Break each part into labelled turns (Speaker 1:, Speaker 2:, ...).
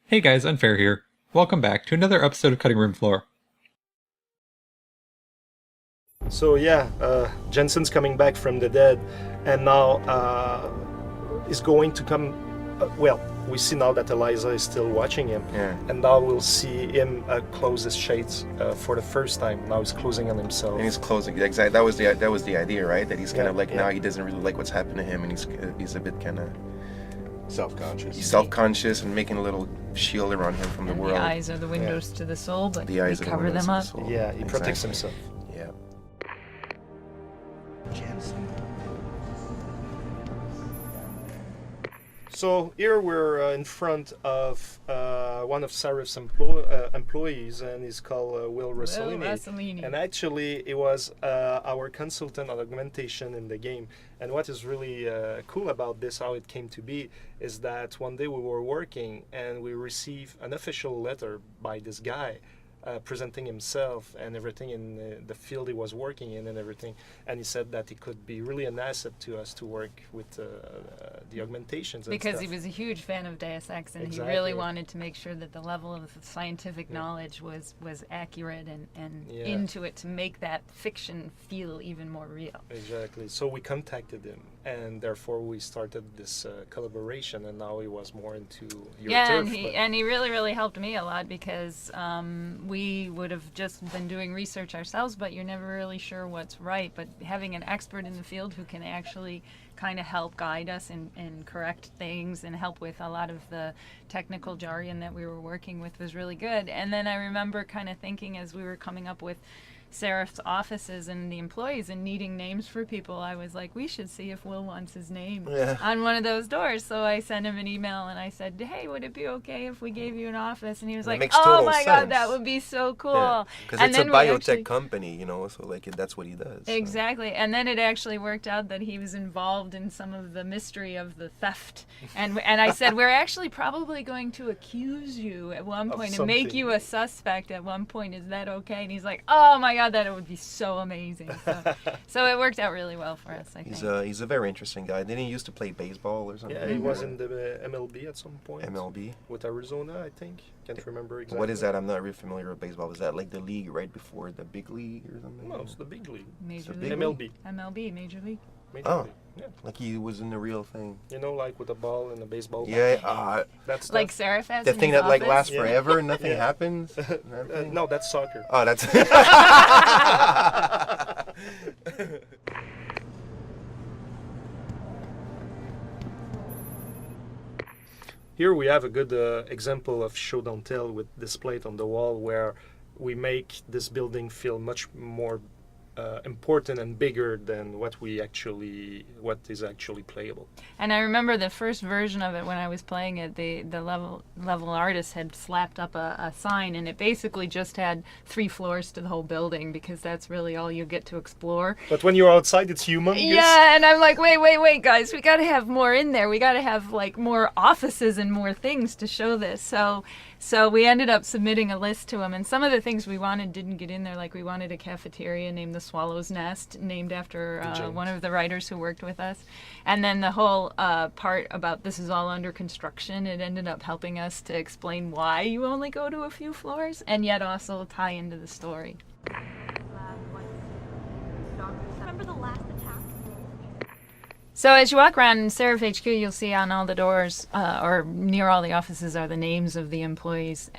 Speaker 1: Hey guys, Unfair here. Welcome back to another episode of Cutting Room Floor.
Speaker 2: So yeah, Jensen's coming back from the dead, and now is going to come. Well, we see now that Eliza is still watching him, and now we'll see him close his shades for the first time. Now he's closing on himself.
Speaker 3: And he's closing. Exactly. That was the idea, right? That he's kind of like now he doesn't really like what's happened to him, and he's a bit kind of
Speaker 4: self-conscious.
Speaker 3: He's self-conscious and making a little shield around him from the world.
Speaker 5: The eyes are the windows to the soul, but
Speaker 3: The eyes
Speaker 5: we
Speaker 3: are the
Speaker 5: cover
Speaker 3: windows
Speaker 5: them
Speaker 3: to
Speaker 5: up.
Speaker 3: the soul.
Speaker 2: Yeah, he protects himself.
Speaker 3: Yeah.
Speaker 4: Jensen.
Speaker 2: So here we're in front of one of Sarif's employees, and he's called Will Rossolini. And actually, he was our consultant on augmentation in the game. And what is really cool about this, how it came to be, is that one day we were working and we received an official letter by this guy presenting himself and everything in the field he was working in and everything. And he said that it could be really an asset to us to work with the augmentations and
Speaker 5: because
Speaker 2: stuff.
Speaker 5: he was a huge fan of Deus Ex, and
Speaker 2: Exactly.
Speaker 5: he really wanted to make sure that the level of scientific knowledge was accurate and into it to make that fiction feel even more real.
Speaker 2: Exactly. So we contacted him, and therefore we started this collaboration, and now he was more into your turf.
Speaker 5: And he really helped me a lot because we would have just been doing research ourselves, but you're never really sure what's right. But having an expert in the field who can actually kind of help guide us and correct things and help with a lot of the technical jargon that we were working with was really good. And then I remember kind of thinking as we were coming up with Sarif's offices and the employees and needing names for people, I was like, we should see if Will wants his name on one of those doors. So I sent him an email and I said, hey, would it be okay if we gave you an office? And he was like, oh my God, that would be so cool.
Speaker 4: Because it's a biotech company, you know, so like that's what he does.
Speaker 5: Exactly. And then it actually worked out that he was involved in some of the mystery of the theft. And I said, we're actually probably going to accuse you at one point and make you a suspect at one point. Is that okay? And he's like, oh my God, that it would be so amazing. So it worked out really well for us, I think.
Speaker 4: He's a very interesting guy. Didn't he used to play baseball or something?
Speaker 2: Yeah, he was in the MLB at some point.
Speaker 4: MLB?
Speaker 2: With Arizona, I think. Can't remember exactly.
Speaker 4: What is that? I'm not really familiar with baseball. Was that like the league right before the big league or something?
Speaker 2: No, it's the big league.
Speaker 5: Major
Speaker 2: The
Speaker 5: League.
Speaker 2: MLB.
Speaker 5: MLB, Major League.
Speaker 2: Major
Speaker 4: Oh.
Speaker 2: League. Yeah.
Speaker 4: Like he was in the real thing.
Speaker 2: You know, like with a ball and a baseball bat.
Speaker 4: Yeah,
Speaker 2: That's
Speaker 5: Like Sarif has
Speaker 4: the
Speaker 5: in
Speaker 4: thing
Speaker 5: his
Speaker 4: that like
Speaker 5: office?
Speaker 4: lasts
Speaker 2: Yeah.
Speaker 4: forever and nothing
Speaker 2: Yeah.
Speaker 4: happens.
Speaker 2: no, that's soccer.
Speaker 4: Oh, that's.
Speaker 2: Here we have a good example of show don't tell with this plate on the wall where we make this building feel much more important and bigger than what is actually playable.
Speaker 5: And I remember the first version of it when I was playing it, the level artist had slapped up a sign, and it basically just had 3 floors to the whole building because that's really all you get to explore.
Speaker 2: But when you're outside, it's humongous.
Speaker 5: Yeah, and I'm like, wait, guys, we got to have more in there. We got to have like more offices and more things to show this. So we ended up submitting a list to him, and some of the things we wanted didn't get in there. Like we wanted a cafeteria named the Swallow's Nest, named after one of the writers who worked with us. And then the whole part about this is all under construction, it ended up helping us to explain why you only go to a few floors, and yet also tie into the story.
Speaker 6: Remember the last attack?
Speaker 5: So as you walk around in Sarif HQ, you'll see on all the doors or near all the offices are the names of the employees.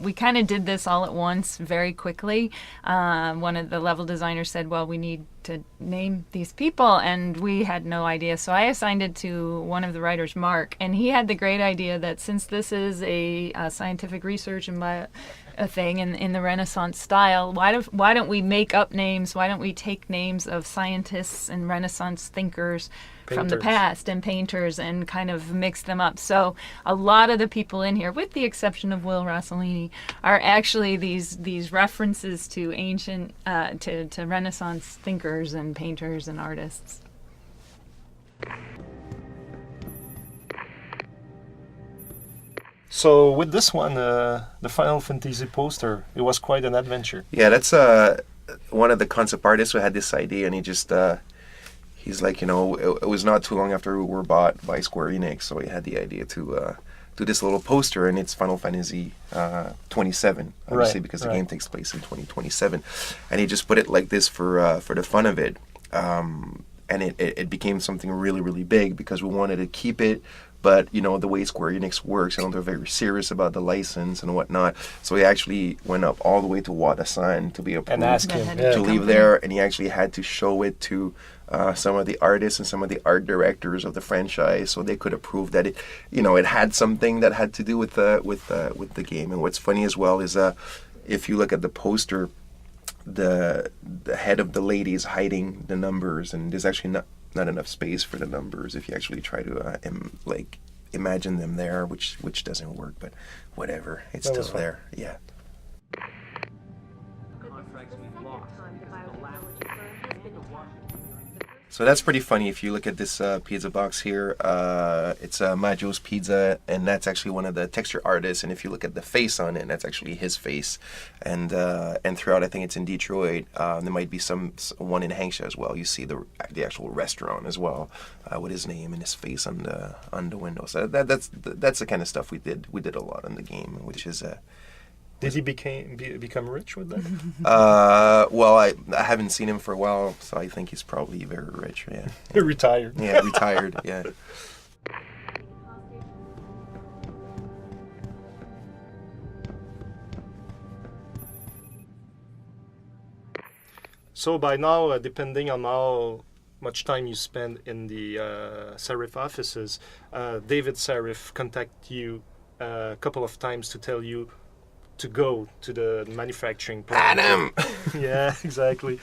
Speaker 5: We kind of did this all at once very quickly. One of the level designers said, well, we need to name these people, and we had no idea. So I assigned it to one of the writers, Mark, and he had the great idea that since this is a scientific research and a thing in the Renaissance style, why don't we make up names? Why don't we take names of scientists and Renaissance thinkers from the past and painters and kind of mix them up? So a lot of the people in here, with the exception of Will Rossolini, are actually these references to ancient to Renaissance thinkers and painters and artists.
Speaker 2: So with this one, the Final Fantasy poster, it was quite an adventure.
Speaker 4: Yeah, that's one of the concept artists who had this idea, and he just he's like, you know, it was not too long after we were bought by Square Enix, so he had the idea to
Speaker 3: to this little poster, and it's Final Fantasy 27, obviously,
Speaker 2: Right,
Speaker 3: because the
Speaker 2: right.
Speaker 3: game takes place in 2027, and he just put it like this for the fun of it, and it became something really, really big because we wanted to keep it. But, you know, the way Square Enix works, you know, they're very serious about the license and whatnot. So he actually went up all the way to Wada-san to be approved
Speaker 2: And ask
Speaker 5: The
Speaker 2: him.
Speaker 5: head
Speaker 2: Yeah.
Speaker 5: of
Speaker 3: to
Speaker 5: the
Speaker 3: leave
Speaker 5: company.
Speaker 3: there, and he actually had to show it to some of the artists and some of the art directors of the franchise, so they could approve that it, you know, it had something that had to do with the game. And what's funny as well is if you look at the poster, the head of the lady is hiding the numbers, and there's actually not enough space for the numbers if you actually try to imagine them there, which doesn't work, but whatever, it's
Speaker 2: That
Speaker 3: still
Speaker 2: was fun.
Speaker 3: there. Yeah. So that's pretty funny. If you look at this pizza box here, it's Maggio's Pizza, and that's actually one of the texture artists. And if you look at the face on it, that's actually his face. And throughout, I think it's in Detroit. There might be one in Hangsha as well. You see the actual restaurant as well, with his name and his face on the window. So that's the kind of stuff we did. We did a lot in the game, which is
Speaker 2: Did he become rich with that?
Speaker 3: well, I haven't seen him for a while, so I think he's probably very rich. Yeah.
Speaker 2: He retired.
Speaker 3: Yeah, retired. Yeah.
Speaker 2: So by now, depending on how much time you spend in the Sarif offices, David Sarif contact you a couple of times to tell you to go to the manufacturing plant.
Speaker 3: Adam.
Speaker 2: Yeah, exactly.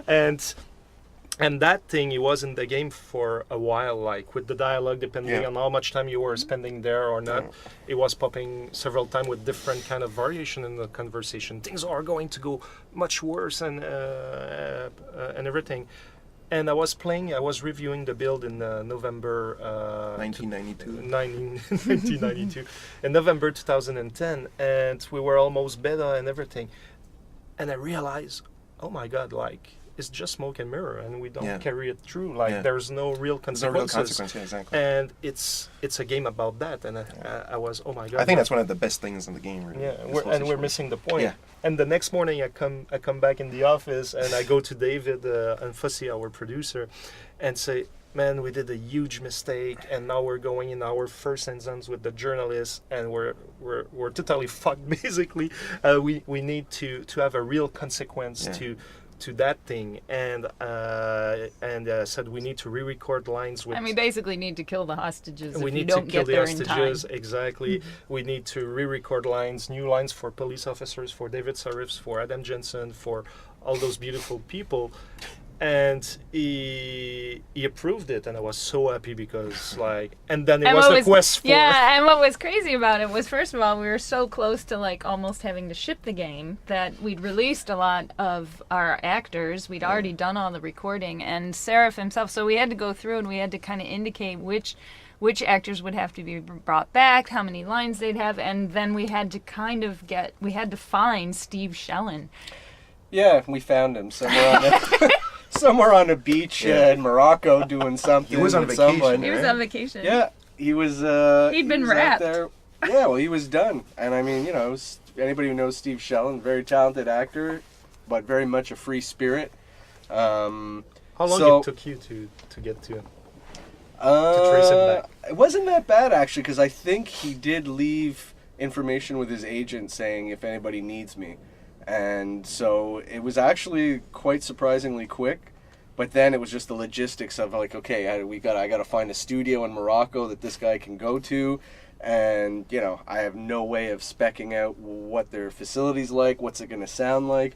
Speaker 2: and that thing, it was in the game for a while, like with the dialogue, depending
Speaker 3: Yeah.
Speaker 2: on how much time you were spending there or not, it was popping several times with different kind of variation in the conversation. Things are going to go much worse and everything. And I was reviewing the build in November
Speaker 3: 1992.
Speaker 2: 1992, in November 2010, and we were almost beta and everything. And I realized, oh my God, like, it's just smoke and mirror, and we don't
Speaker 3: Yeah.
Speaker 2: carry it through. Like,
Speaker 3: Yeah.
Speaker 2: there's no real
Speaker 3: There's no real
Speaker 2: consequences.
Speaker 3: consequence. Yeah, exactly.
Speaker 2: And it's a game about that, and I was, oh my God.
Speaker 3: I think that's one of the best things in the game. Really.
Speaker 2: Yeah,
Speaker 3: this
Speaker 2: we're
Speaker 3: whole situation.
Speaker 2: missing the point.
Speaker 3: Yeah.
Speaker 2: And the next morning, I come back in the office, and I go to David and Fussy, our producer, and say, "Man, we did a huge mistake, and now we're going in our first instance with the journalists, and we're totally fucked. Basically, we need to have a real consequence
Speaker 3: Yeah.
Speaker 2: to that thing, and said we need to re-record lines with."
Speaker 5: And we basically need to kill the hostages
Speaker 2: We
Speaker 5: if
Speaker 2: need
Speaker 5: you don't
Speaker 2: to kill
Speaker 5: get
Speaker 2: the
Speaker 5: there in time.
Speaker 2: hostages, exactly. We need to re-record lines, new lines for police officers, for David Sarifs, for Adam Jensen, for all those beautiful people. And he approved it, and I was so happy because, like, and then it
Speaker 5: And
Speaker 2: was
Speaker 5: what
Speaker 2: the quest for.
Speaker 5: Yeah, and what was crazy about it was, first of all, we were so close to like almost having to ship the game that we'd released a lot of our actors. We'd already done all the recording, and Sarif himself. So we had to go through and we had to kind of indicate which actors would have to be brought back, how many lines they'd have, and then we had to find Steve Shellen.
Speaker 7: Yeah, we found him somewhere on a beach in Morocco doing something.
Speaker 3: He was on
Speaker 7: with
Speaker 3: vacation,
Speaker 7: someone.
Speaker 5: He was
Speaker 3: right?
Speaker 5: on vacation.
Speaker 7: Yeah, he was.
Speaker 5: He'd been
Speaker 7: he was out
Speaker 5: wrapped.
Speaker 7: there. Yeah, well, he was done. And I mean, anybody who knows Steve Shellen, very talented actor, but very much a free spirit.
Speaker 2: How long
Speaker 7: so-
Speaker 2: it took you to get to him? trace him back?
Speaker 7: It wasn't that bad actually, because I think he did leave information with his agent saying if anybody needs me. And so it was actually quite surprisingly quick, but then it was just the logistics of like, okay, I got to find a studio in Morocco that this guy can go to, and I have no way of specking out what their facility's like, what's it going to sound like,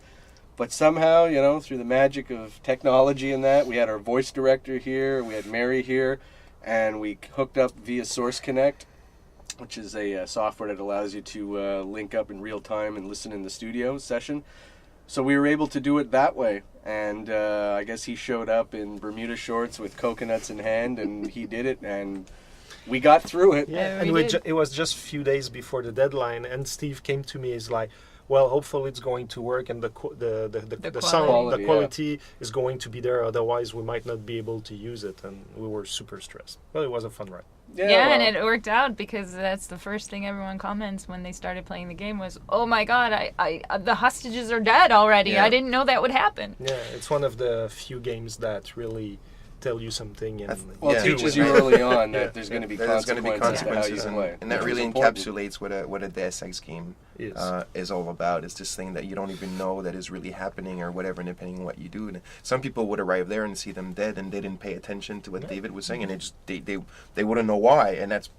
Speaker 7: but somehow, through the magic of technology and that, we had our voice director here, we had Mary here, and we hooked up via Source Connect, which is a software that allows you to link up in real time and listen in the studio session. So we were able to do it that way. And I guess he showed up in Bermuda shorts with coconuts in hand, and he did it, and we got through it.
Speaker 2: Yeah,
Speaker 5: we
Speaker 2: and
Speaker 5: did.
Speaker 2: it was just a few days before the deadline, and Steve came to me. He's like, well, hopefully it's going to work, and the sound,
Speaker 7: quality,
Speaker 2: the quality is going to be there. Otherwise, we might not be able to use it, and we were super stressed. But it was a fun ride.
Speaker 5: Yeah, and it worked out because that's the first thing everyone comments when they started playing the game was, "Oh my God, I the hostages are dead already.
Speaker 3: Yeah.
Speaker 5: I didn't know that would happen."
Speaker 2: Yeah, it's one of the few games that really tell you something, and
Speaker 7: Well,
Speaker 3: Yeah.
Speaker 7: it teaches you early on that there's going to be
Speaker 3: There's going to be
Speaker 7: consequences to how you play.
Speaker 3: and that
Speaker 7: which
Speaker 3: really
Speaker 7: is important.
Speaker 3: encapsulates what a Deus Ex game
Speaker 2: Yes.
Speaker 3: is all about. It's this thing that you don't even know that is really happening or whatever, depending on what you do. And some people would arrive there and see them dead, and they didn't pay attention to what David was saying, and they wouldn't know why, and that's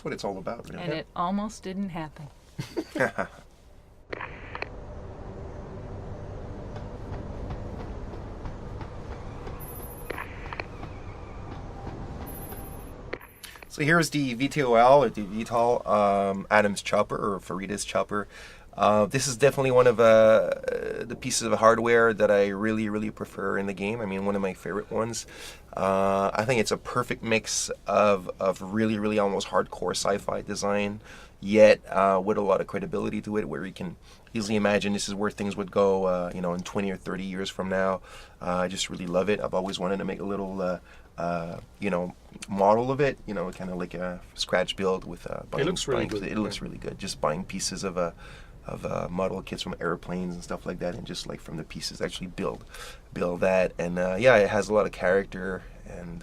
Speaker 3: what it's all about. Really.
Speaker 5: And it almost didn't happen.
Speaker 3: So here's the VTOL, or the VTOL, Adam's chopper, or Farida's chopper. This is definitely one of the pieces of hardware that I really, really prefer in the game. I mean, one of my favorite ones. I think it's a perfect mix of really, really almost hardcore sci-fi design, yet with a lot of credibility to it, where you can easily imagine this is where things would go, in 20 or 30 years from now. I just really love it. I've always wanted to make a little model of it, kind of like a scratch build with
Speaker 2: It looks really good.
Speaker 3: It looks really good. Just buying pieces of model kits from airplanes and stuff like that, and just like from the pieces actually build that. And it has a lot of character, and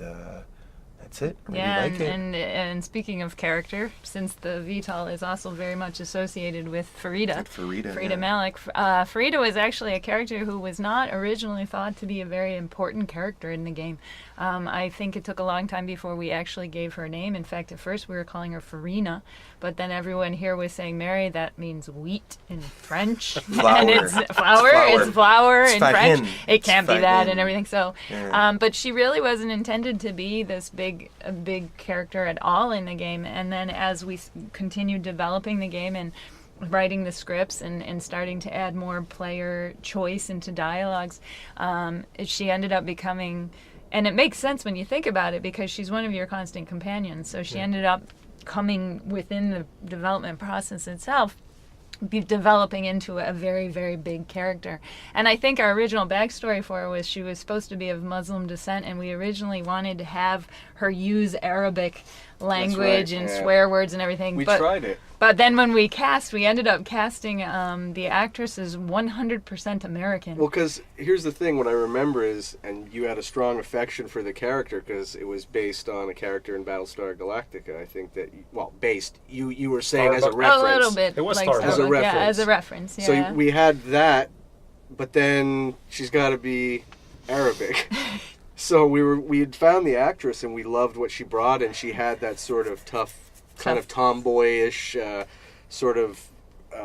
Speaker 3: that's it. I really like it.
Speaker 5: And speaking of character, since the VTOL is also very much associated with Farida,
Speaker 3: Farida
Speaker 5: Malik, Farida was actually a character who was not originally thought to be a very important character in the game. I think it took a long time before we actually gave her a name. In fact, at first we were calling her Farina, but then everyone here was saying, Mary, that means wheat in French.
Speaker 3: Flour.
Speaker 5: And it's flour in French.
Speaker 3: Farin.
Speaker 5: It can't be that
Speaker 3: Farin.
Speaker 5: and everything. So, but she really wasn't intended to be this big character at all in the game. And then as we continued developing the game and writing the scripts and starting to add more player choice into dialogues, she ended up becoming, and it makes sense when you think about it, because she's one of your constant companions. So she ended up coming within the development process itself, developing into a very, very big character. And I think our original backstory for her was she was supposed to be of Muslim descent, and we originally wanted to have her use Arabic language and swear words and everything.
Speaker 7: We tried it.
Speaker 5: But then when we ended up casting the actress as 100% American.
Speaker 7: Well, because here's the thing, what I remember is, and you had a strong affection for the character because it was based on a character in Battlestar Galactica. I think that, you were saying as a reference.
Speaker 5: A little bit.
Speaker 2: It was
Speaker 5: like
Speaker 2: Starbucks.
Speaker 7: As a reference.
Speaker 5: Yeah, as a reference, yeah.
Speaker 7: So we had that, but then she's got to be Arabic. So we had found the actress, and we loved what she brought, and she had that sort of tough, kind of tomboyish sort of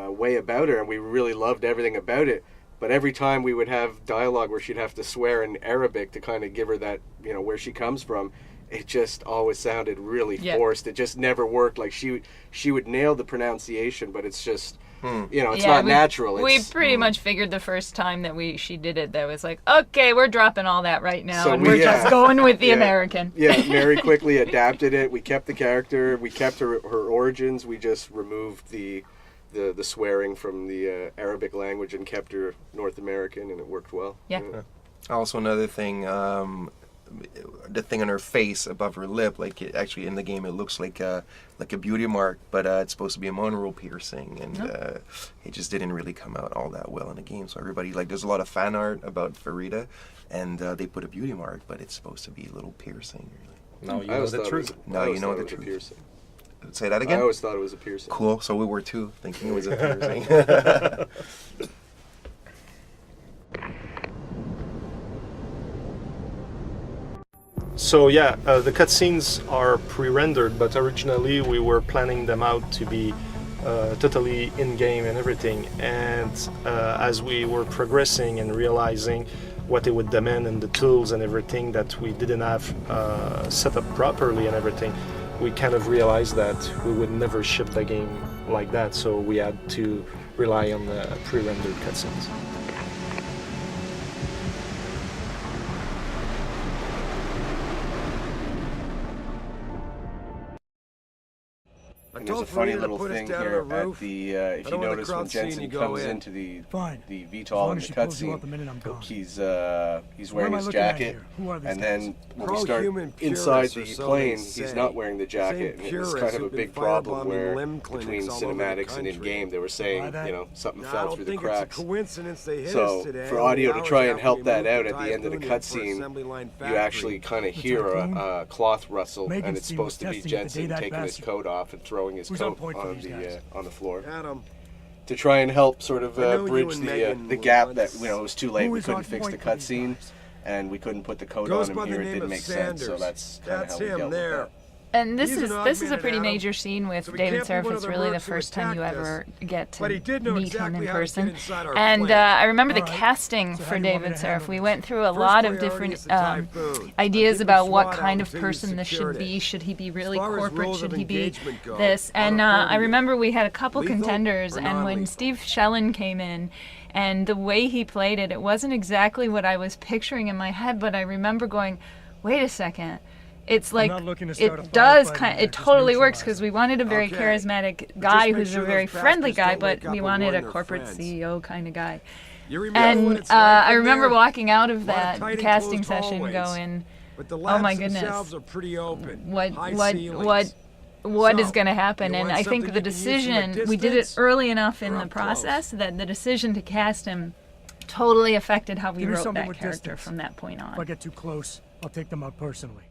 Speaker 7: way about her, and we really loved everything about it. But every time we would have dialogue where she'd have to swear in Arabic to kind of give her that, where she comes from, it just always sounded really forced. It just never worked. Like she would nail the pronunciation, but it's just, it's not natural.
Speaker 5: We pretty much figured the first time that she did it, that was like, okay, we're dropping all that right now,
Speaker 7: So
Speaker 5: and we're just going with the American.
Speaker 7: Yeah, Mary quickly adapted it. We kept the character. We kept her origins. We just removed the swearing from the Arabic language and kept her North American, and it worked well.
Speaker 5: Yeah.
Speaker 3: Also, another thing, the thing on her face above her lip, actually in the game it looks like a beauty mark, but it's supposed to be a monroe piercing, and it just didn't really come out all that well in the game. So everybody, there's a lot of fan art about Farida, and they put a beauty mark, but it's supposed to be a little piercing. Really.
Speaker 2: Now you know the truth.
Speaker 3: Now you know the truth.
Speaker 7: Piercing.
Speaker 3: Say that again?
Speaker 7: I always thought it was a piercing.
Speaker 3: Cool. So we were too, thinking it was a piercing.
Speaker 2: So the cutscenes are pre-rendered, but originally we were planning them out to be totally in-game and everything. And as we were progressing and realizing what it would demand and the tools and everything that we didn't have set up properly and everything, we kind of realized that we would never ship the game like that. So we had to rely on the pre-rendered cutscenes.
Speaker 7: And there's a funny little thing here at the, if you notice when Jensen comes into the VTOL in the cutscene, he's wearing his jacket, and then when we start inside the plane, he's not wearing the jacket, and it was kind of a big problem where between cinematics and in-game, they were saying, you know, something fell through the cracks. So for audio to try and help that out at the end of the cutscene, you actually kind of hear a cloth rustle, and it's supposed to be Jensen taking his coat off and throwing his coat on the floor to try and help sort of bridge the gap that, you know, it was too late. We couldn't fix the cutscene, and we couldn't put the coat on him here. It didn't make sense, so that's kind of how we dealt with that.
Speaker 5: And this is a pretty major scene with David Sarif. It's really the first time you ever get to meet him in person. And I remember the casting for David Sarif. We went through a lot of different ideas about what kind of person this should be. Should he be really corporate? Should he be this? And I remember we had a couple contenders, and when Steve Shellen came in, and the way he played it, it wasn't exactly what I was picturing in my head, but I remember going, wait a second. It's like, it totally works, because we wanted a very charismatic guy who's a very friendly guy, but we wanted a corporate CEO kind of guy. And I remember walking out of that casting session going, oh my goodness, what is going to happen? And I think the decision, we did it early enough in the process that the decision to cast him totally affected how we wrote that character from that point on.
Speaker 8: If I get too close, I'll take them out personally.